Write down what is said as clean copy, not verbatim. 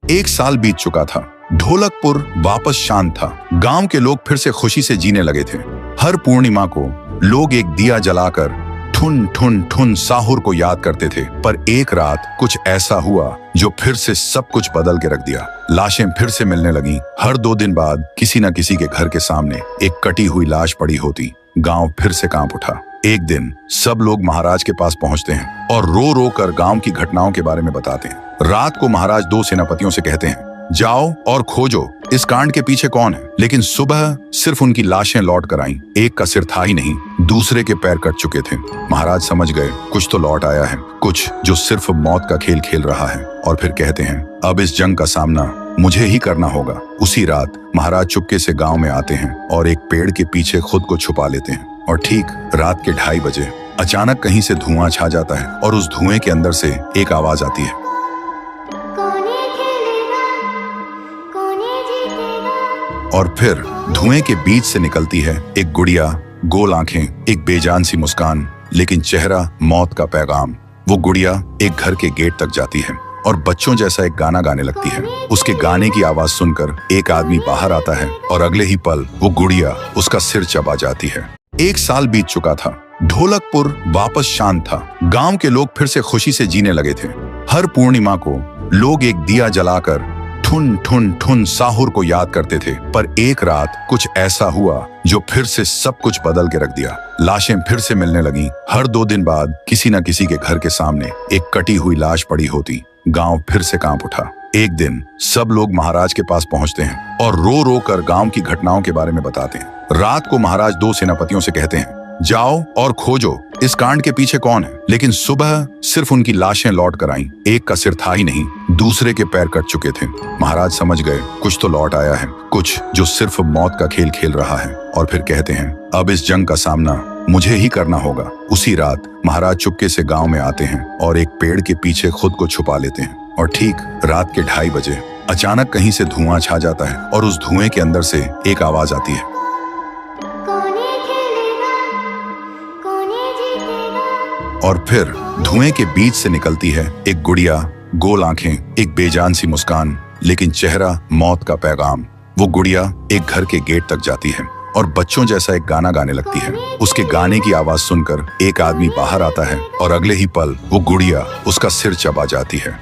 एक साल बीत चुका था। ढोलकपुर वापस शांत था। गांव के लोग फिर से खुशी से जीने लगे थे। हर पूर्णिमा को लोग एक दिया जलाकर ठुन ठुन ठुन साहुर को याद करते थे। पर एक रात कुछ ऐसा हुआ जो फिर से सब कुछ बदल के रख दिया। लाशें फिर से मिलने लगी। हर 2 दिन बाद किसी न किसी के घर के सामने एक कटी हुई लाश पड़ी होती। गांव फिर से कांप उठा। एक दिन सब लोग महाराज के पास पहुंचते हैं और रो रो कर गांव की घटनाओं के बारे में बताते हैं। रात को महाराज 2 सेनापतियों से कहते हैं, जाओ और खोजो इस कांड के पीछे कौन है। लेकिन सुबह सिर्फ उनकी लाशें लौट कर आईं। एक का सिर था ही नहीं, दूसरे के पैर कट चुके थे। महाराज समझ गए कुछ तो लौट आया है, कुछ जो सिर्फ मौत का खेल खेल रहा है। और फिर कहते हैं, अब इस जंग का सामना मुझे ही करना होगा। उसी रात महाराज चुपके से गांव में आते हैं और एक पेड़ के पीछे खुद को छुपा लेते हैं। और ठीक रात के 2:30 बजे अचानक कहीं से धुआं छा जाता है और उस धुएं के अंदर से एक आवाज आती है, और फिर धुएं के बीच से निकलती है एक गुड़िया, गोल आंखें, एक बेजान सी मुस्कान, लेकिन चेहरा मौत का पैगाम। वो गुड़िया एक घर के गेट तक जाती है और बच्चों जैसा एक गाना गाने लगती है। उसके गाने की आवाज सुनकर एक आदमी बाहर आता है और अगले ही पल वो गुड़िया उसका सिर चबा जाती है। एक साल बीत चुका था। ढोलकपुर वापस शांत था। गांव के लोग फिर से खुशी से जीने लगे थे। हर पूर्णिमा को लोग एक दिया जलाकर ठुन ठुन ठुन साहुर को याद करते थे। पर एक रात कुछ ऐसा हुआ जो फिर से सब कुछ बदल के रख दिया। लाशें फिर से मिलने लगी। हर 2 दिन बाद किसी न किसी के घर के सामने एक कटी हुई लाश पड़ी होती। गांव फिर से कांप उठा। एक दिन सब लोग महाराज के पास पहुंचते हैं और रो रो कर गांव की घटनाओं के बारे में बताते हैं। रात को महाराज 2 सेनापतियों से कहते हैं, जाओ और खोजो इस कांड के पीछे कौन है। लेकिन सुबह सिर्फ उनकी लाशें लौट कर आईं। एक का सिर था ही नहीं, दूसरे के पैर कट चुके थे। महाराज समझ गए कुछ तो लौट आया है, कुछ जो सिर्फ मौत का खेल खेल रहा है। और फिर कहते हैं, अब इस जंग का सामना मुझे ही करना होगा। उसी रात महाराज चुपके से गांव में आते हैं और एक पेड़ के पीछे खुद को छुपा लेते हैं। और ठीक रात के 2:30 बजे अचानक कहीं से धुआं छा जाता है और उस धुएं के अंदर से एक आवाज आती है, और फिर धुएं के बीच से निकलती है एक गुड़िया, गोल आंखें, एक बेजान सी मुस्कान, लेकिन चेहरा मौत का पैगाम। वो गुड़िया एक घर के गेट तक जाती है और बच्चों जैसा एक गाना गाने लगती है। उसके गाने की आवाज सुनकर एक आदमी बाहर आता है और अगले ही पल वो गुड़िया उसका सिर चबा जाती है।